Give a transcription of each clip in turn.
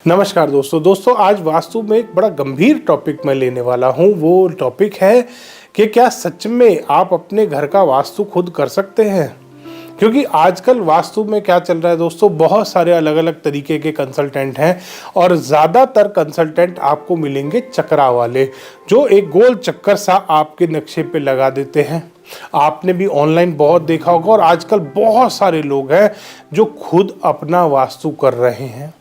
नमस्कार दोस्तों आज वास्तु में एक बड़ा गंभीर टॉपिक मैं लेने वाला हूँ। वो टॉपिक है कि क्या सच में आप अपने घर का वास्तु खुद कर सकते हैं। क्योंकि आजकल वास्तु में क्या चल रहा है दोस्तों, बहुत सारे अलग अलग तरीके के कंसल्टेंट हैं और ज़्यादातर कंसल्टेंट आपको मिलेंगे चक्रा वाले, जो एक गोल चक्कर सा आपके नक्शे पे लगा देते हैं। आपने भी ऑनलाइन बहुत देखा होगा और आजकल बहुत सारे लोग हैं जो खुद अपना वास्तु कर रहे हैं।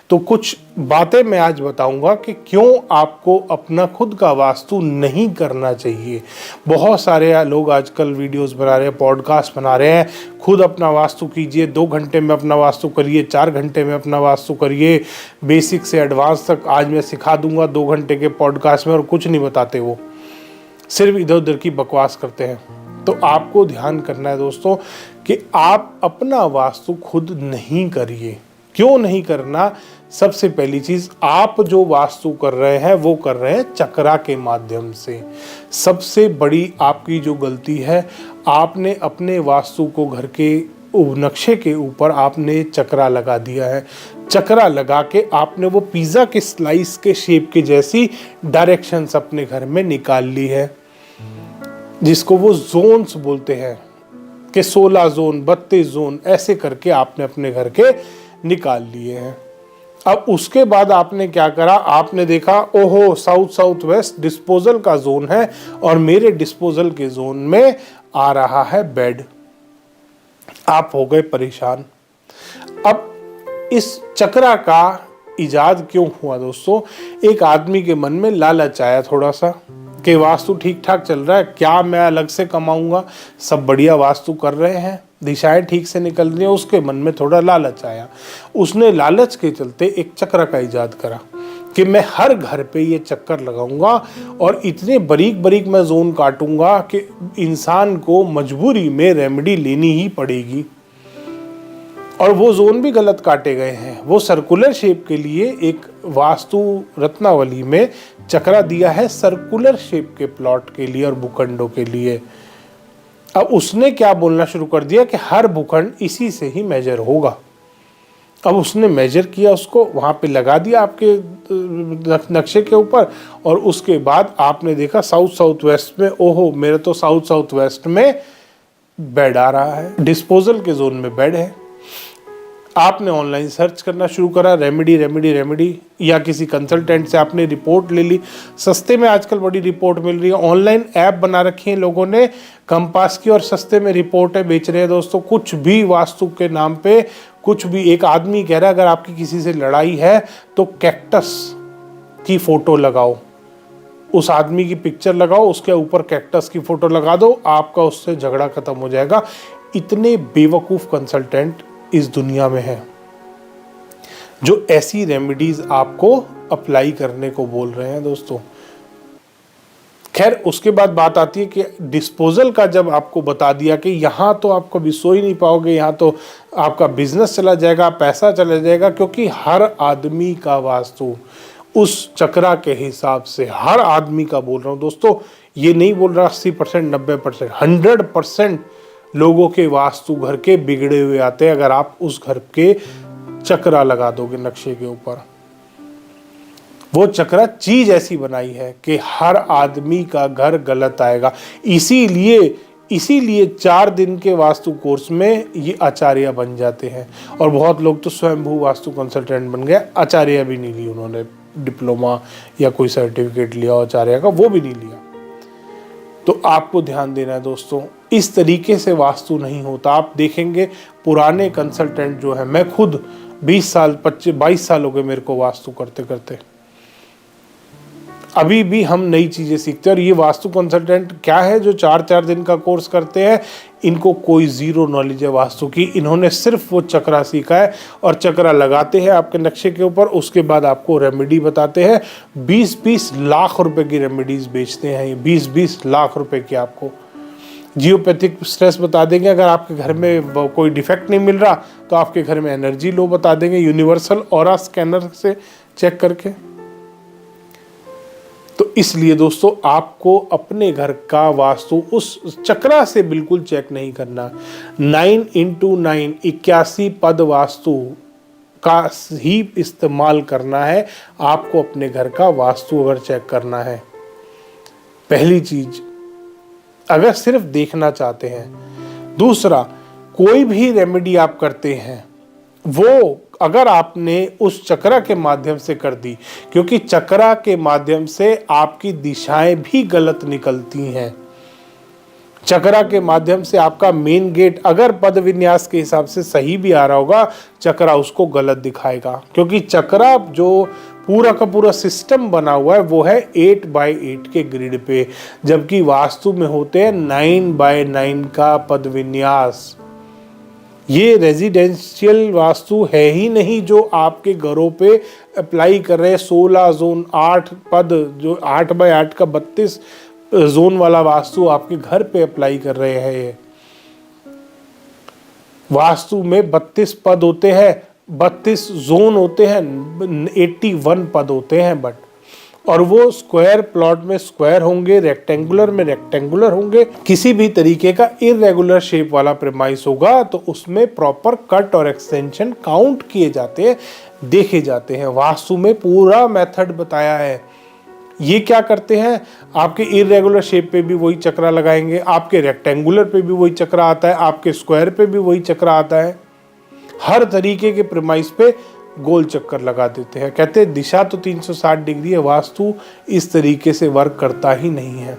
तो कुछ बातें मैं आज बताऊंगा कि क्यों आपको अपना खुद का वास्तु नहीं करना चाहिए। बहुत सारे लोग आजकल वीडियोस बना रहे हैं, पॉडकास्ट बना रहे हैं, खुद अपना वास्तु कीजिए, 2 घंटे में अपना वास्तु करिए, 4 घंटे में अपना वास्तु करिए, बेसिक से एडवांस तक आज मैं सिखा दूंगा 2 घंटे के पॉडकास्ट में। और कुछ नहीं बताते, वो सिर्फ इधर उधर की बकवास करते हैं। तो आपको ध्यान करना है दोस्तों कि आप अपना वास्तु खुद नहीं करिए। क्यों नहीं करना? सबसे पहली चीज, आप जो वास्तु कर रहे हैं वो कर रहे हैं चक्रा के माध्यम से। सबसे बड़ी आपकी जो गलती है, आपने अपने वास्तु को घर के नक्शे के ऊपर आपने चक्रा लगा दिया है। चक्रा लगा के आपने वो पिज्जा के स्लाइस के शेप के जैसी डायरेक्शंस अपने घर में निकाल ली है, जिसको वो जोन्स बोलते हैं कि 16 जोन, 32 जोन, ऐसे करके आपने अपने घर के निकाल लिए हैं। अब उसके बाद आपने क्या करा, आपने देखा ओहो साउथ साउथ वेस्ट डिस्पोजल का जोन है और मेरे डिस्पोजल के जोन में आ रहा है बेड। आप हो गए परेशान। अब इस चक्रा का इजाद क्यों हुआ दोस्तों? एक आदमी के मन में लालच आया थोड़ा सा कि वास्तु ठीक ठाक चल रहा है, क्या मैं अलग से कमाऊंगा, सब बढ़िया वास्तु कर रहे हैं, दिशाएं ठीक से निकल रही हैं। उसके मन में थोड़ा लालच आया। उसने लालच के चलते एक चक्र का इजाद करा कि मैं हर घर पे ये चक्कर लगाऊंगा और इतने बारीक बारीक मैं जोन काटूंगा कि इंसान को मजबूरी में रेमेडी लेनी ही पड़ेगी। और वो जोन भी गलत काटे गए हैं। वो सर्कुलर शेप के लिए एक वास्तु रत्नावली में चक्रा दिया है, सर्कुलर शेप के प्लॉट के लिए और भूखंडों के लिए। अब उसने क्या बोलना शुरू कर दिया कि हर भूखंड इसी से ही मेजर होगा। अब उसने मेजर किया, उसको वहां पे लगा दिया आपके नक्शे के ऊपर। और उसके बाद आपने देखा साउथ साउथ वेस्ट में, ओहो मेरे तो साउथ साउथ वेस्ट में बेड आ रहा है, डिस्पोजल के जोन में बेड है। आपने ऑनलाइन सर्च करना शुरू करा, रेमेडी रेमेडी रेमेडी, या किसी कंसल्टेंट से आपने रिपोर्ट ले ली। सस्ते में आजकल बड़ी रिपोर्ट मिल रही है। ऑनलाइन ऐप बना रखी है लोगों ने कंपास की और सस्ते में रिपोर्टें बेच रहे हैं दोस्तों। कुछ भी वास्तु के नाम पे कुछ भी। एक आदमी कह रहा है अगर आपकी किसी से लड़ाई है तो कैक्टस की फोटो लगाओ, उस आदमी की पिक्चर लगाओ, उसके ऊपर कैक्टस की फोटो लगा दो, आपका उससे झगड़ा खत्म हो जाएगा। इतने बेवकूफ कंसल्टेंट इस दुनिया में है जो ऐसी रेमेडीज आपको अप्लाई करने को बोल रहे हैं दोस्तों। खैर, उसके बाद बात आती है कि डिस्पोजल का जब आपको बता दिया कि यहाँ तो आप कभी सो ही नहीं पाओगे, यहाँ तो आपका बिजनेस चला जाएगा, पैसा चला जाएगा, क्योंकि हर आदमी का वास्तु उस चक्रा के हिसाब से, हर आदमी का बोल रहा हूँ दोस्तों, ये नहीं बोल रहा 80%, 90%, 100% लोगों के वास्तु घर के बिगड़े हुए आते हैं अगर आप उस घर के चक्रा लगा दोगे नक्शे के ऊपर। वो चक्रा चीज ऐसी बनाई है कि हर आदमी का घर गलत आएगा। इसीलिए 4 दिन के वास्तु कोर्स में ये आचार्य बन जाते हैं। और बहुत लोग तो स्वयंभू वास्तु कंसल्टेंट बन गए, आचार्य भी नहीं ली उन्होंने, डिप्लोमा या कोई सर्टिफिकेट लिया आचार्य का, वो भी नहीं लिया। तो आपको ध्यान देना है दोस्तों, इस तरीके से वास्तु नहीं होता। आप देखेंगे पुराने कंसल्टेंट जो है, मैं खुद 20 साल 22 साल हो गए मेरे को वास्तु करते करते, अभी भी हम नई चीजें सीखते हैं। और ये वास्तु कंसल्टेंट क्या है जो 4-4 दिन का कोर्स करते हैं, इनको कोई जीरो नॉलेज है वास्तु की। इन्होंने सिर्फ वो चक्रा सीखा है और चक्रा लगाते हैं आपके नक्शे के ऊपर। उसके बाद आपको रेमेडी बताते हैं। 20-20 लाख रुपए की रेमेडीज बेचते हैं ये, 20-20 लाख रुपए की। आपको जियोपैथिक स्ट्रेस बता देंगे, अगर आपके घर में कोई डिफेक्ट नहीं मिल रहा तो आपके घर में एनर्जी लो बता देंगे, यूनिवर्सल ऑरा स्कैनर से चेक करके। तो इसलिए दोस्तों आपको अपने घर का वास्तु उस चक्रा से बिल्कुल चेक नहीं करना। 9x9 81 पद वास्तु का ही इस्तेमाल करना है आपको अपने घर का वास्तु अगर चेक करना है। पहली चीज, अगर सिर्फ देखना चाहते हैं। दूसरा, कोई भी रेमेडी आप करते हैं वो अगर आपने उस चक्रा के माध्यम से कर दी, क्योंकि चक्रा के माध्यम से आपकी दिशाएं भी गलत निकलती हैं। चक्रा के माध्यम से आपका मेन गेट अगर पद विन्यास के हिसाब से सही भी आ रहा होगा, चक्रा उसको गलत दिखाएगा, क्योंकि चक्रा जो पूरा का पूरा सिस्टम बना हुआ है वो है 8x8 के ग्रिड पे, जबकि वास्तु में होते हैं 9x9 का पद विन्यास। ये रेजिडेंशियल वास्तु है ही नहीं जो आपके घरों पे अप्लाई कर रहे हैं। 16 जोन 8 पद, जो 8x8 का 32 जोन वाला वास्तु आपके घर पे अप्लाई कर रहे हैं। ये वास्तु में 32 पद होते हैं, 32 जोन होते हैं, 81 पद होते हैं बट, और वो स्क्वायर प्लॉट में स्क्वायर होंगे, रेक्टेंगुलर में रेक्टेंगुलर होंगे। किसी भी तरीके का इरेगुलर शेप वाला प्रेमाइस होगा तो उसमें प्रॉपर कट और एक्सटेंशन काउंट किए जाते हैं, देखे जाते हैं। वास्तु में पूरा मेथड बताया है। ये क्या करते हैं, आपके इरेगुलर शेप पे भी वही चक्रा लगाएंगे, आपके रेक्टेंगुलर पे भी वही चक्रा आता है, आपके स्क्वायर पे भी वही चक्रा आता है। हर तरीके के प्रेमाइस पे गोल चक्कर लगा देते हैं। कहते हैं दिशा तो 360 डिग्री है, वास्तु इस तरीके से वर्क करता ही नहीं है।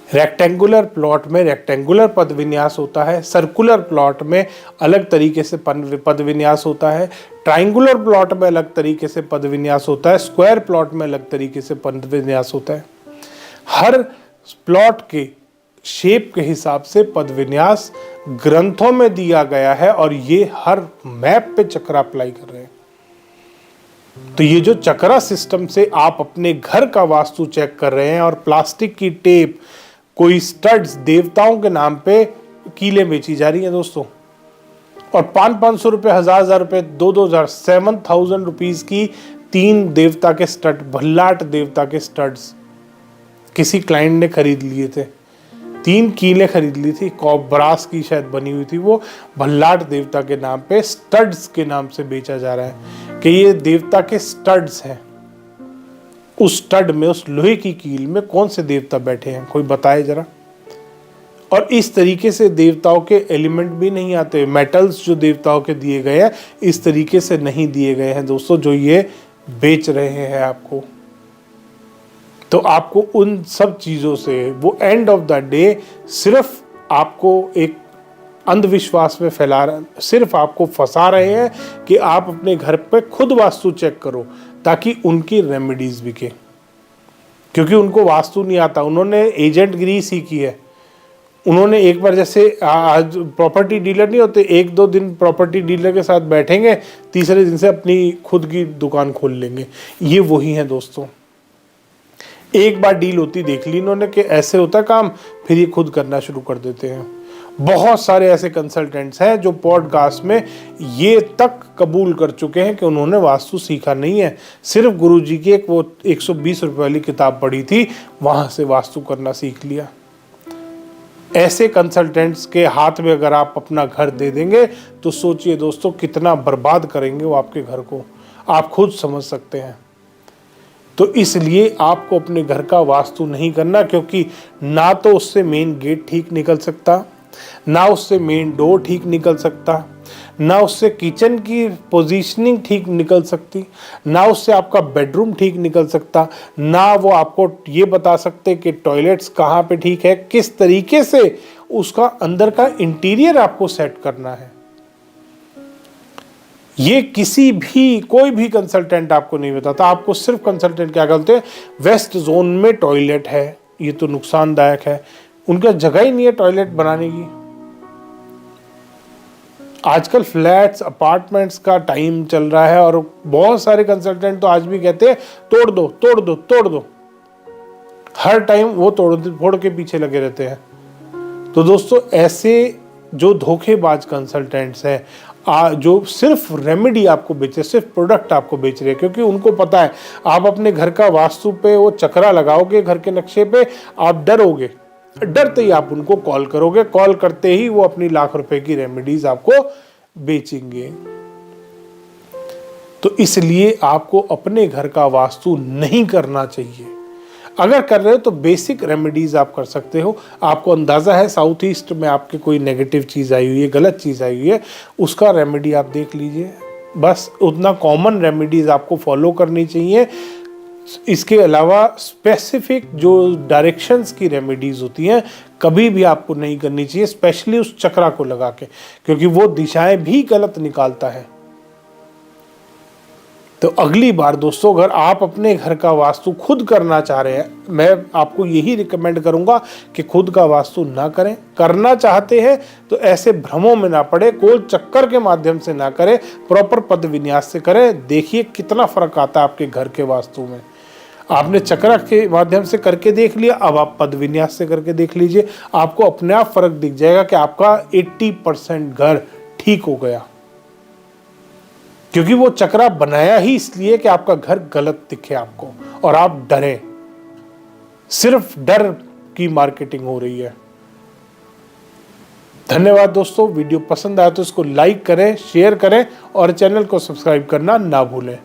रेक्टेंगुलर प्लॉट में रेक्टेंगुलर पद विन्यास होता है, सर्कुलर प्लॉट में अलग तरीके से पद विन्यास होता है, ट्राइंगुलर प्लॉट में अलग तरीके से पद विन्यास होता है, स्क्वायर प्लॉट में अलग तरीके से पद विन्यास होता है। हर प्लॉट के शेप के हिसाब से पद विन्यास ग्रंथों में दिया गया है और ये हर मैप पे चक्रा अप्लाई कर रहे हैं। तो ये जो चक्रा सिस्टम से आप अपने घर का वास्तु चेक कर रहे हैं और प्लास्टिक की टेप, कोई स्टड्स देवताओं के नाम पे कीलें बेची जा रही हैं दोस्तों, और 500-500 रुपए, 1000 रुपए, 2,000, 7,000 रुपीज की 3 देवता के स्टड, भल्लाट देवता के स्टड्स किसी क्लाइंट ने खरीद लिए थे। 3 कीलें खरीद ली थी, ब्रास की शायद बनी हुई थी, वो भल्लाट देवता के नाम पे स्टड्स के नाम से बेचा जा रहा है कि ये देवता के स्टड्स हैं। उस स्टड में, उस लोहे की कील में कौन से देवता बैठे हैं, कोई बताए जरा। और इस तरीके से देवताओं के एलिमेंट भी नहीं आते। मेटल्स जो देवताओं के दिए गए हैं इस तरीके से नहीं दिए गए हैं दोस्तों, जो ये बेच रहे हैं आपको। तो आपको उन सब चीज़ों से, वो एंड ऑफ द डे सिर्फ आपको एक अंधविश्वास में फैला रहे, सिर्फ आपको फंसा रहे हैं कि आप अपने घर पे खुद वास्तु चेक करो ताकि उनकी रेमेडीज बिके, क्योंकि उनको वास्तु नहीं आता। उन्होंने एजेंट गिरी सीखी है। उन्होंने एक बार, जैसे आज प्रॉपर्टी डीलर नहीं होते, 1-2 दिन प्रॉपर्टी डीलर के साथ बैठेंगे, तीसरे दिन से अपनी खुद की दुकान खोल लेंगे। ये वही है दोस्तों। एक बार डील होती देख ली इन्होंने कि ऐसे होता काम, फिर ये खुद करना शुरू कर देते हैं। बहुत सारे ऐसे कंसल्टेंट्स हैं जो पॉडकास्ट में ये तक कबूल कर चुके हैं कि उन्होंने वास्तु सीखा नहीं है, सिर्फ गुरुजी की एक वो 120 रुपए वाली किताब पढ़ी थी, वहां से वास्तु करना सीख लिया। ऐसे कंसल्टेंट्स के हाथ में अगर आप अपना घर दे देंगे तो सोचिए दोस्तों कितना बर्बाद करेंगे वो आपके घर को, आप खुद समझ सकते हैं। तो इसलिए आपको अपने घर का वास्तु नहीं करना, क्योंकि ना तो उससे मेन गेट ठीक निकल सकता, ना उससे मेन डोर ठीक निकल सकता, ना उससे किचन की पोजीशनिंग ठीक निकल सकती, ना उससे आपका बेडरूम ठीक निकल सकता, ना वो आपको ये बता सकते कि टॉयलेट्स कहाँ पे ठीक है, किस तरीके से उसका अंदर का इंटीरियर आपको सेट करना है। ये कोई भी कंसल्टेंट आपको नहीं बताता। आपको सिर्फ कंसल्टेंट क्या बोलते हैं, वेस्ट जोन में टॉयलेट है, ये तो नुकसानदायक है। उनका जगह ही नहीं है टॉयलेट बनाने की। आजकल फ्लैट्स, अपार्टमेंट्स का टाइम चल रहा है और बहुत सारे कंसल्टेंट तो आज भी कहते हैं तोड़ दो तोड़ दो तोड़ दो, हर टाइम वो फोड़ के पीछे लगे रहते हैं। तो दोस्तों ऐसे जो धोखेबाज कंसल्टेंट्स हैं, जो सिर्फ रेमेडी आपको बेचे, सिर्फ प्रोडक्ट आपको बेच रहे हैं, क्योंकि उनको पता है आप अपने घर का वास्तु पे वो चक्रा लगाओगे घर के नक्शे पे, आप डरोगे, डरते ही आप उनको कॉल करोगे, कॉल करते ही वो अपनी लाख रुपए की रेमेडीज आपको बेचेंगे। तो इसलिए आपको अपने घर का वास्तु नहीं करना चाहिए। अगर कर रहे हो तो बेसिक रेमेडीज आप कर सकते हो। आपको अंदाज़ा है साउथ ईस्ट में आपके कोई नेगेटिव चीज़ आई हुई है, गलत चीज़ आई हुई है, उसका रेमेडी आप देख लीजिए। बस उतना कॉमन रेमेडीज आपको फॉलो करनी चाहिए। इसके अलावा स्पेसिफिक जो डायरेक्शंस की रेमेडीज होती हैं कभी भी आपको नहीं करनी चाहिए, स्पेशली उस चक्रा को लगा के, क्योंकि वो दिशाएं भी गलत निकालता है। तो अगली बार दोस्तों, अगर आप अपने घर का वास्तु खुद करना चाह रहे हैं, मैं आपको यही रिकमेंड करूंगा कि खुद का वास्तु ना करें। करना चाहते हैं तो ऐसे भ्रमों में ना पड़े, गोल चक्कर के माध्यम से ना करें, प्रॉपर पद विन्यास से करें। देखिए कितना फर्क आता है आपके घर के वास्तु में। आपने चक्रा के माध्यम से करके देख लिया, अब आप पद विन्यास से करके देख लीजिए, आपको अपने आप फर्क दिख जाएगा कि आपका 80% घर ठीक हो गया। क्योंकि वो चक्रा बनाया ही इसलिए कि आपका घर गलत दिखे आपको और आप डरें। सिर्फ डर की मार्केटिंग हो रही है। धन्यवाद दोस्तों, वीडियो पसंद आया तो इसको लाइक करें, शेयर करें और चैनल को सब्सक्राइब करना ना भूलें।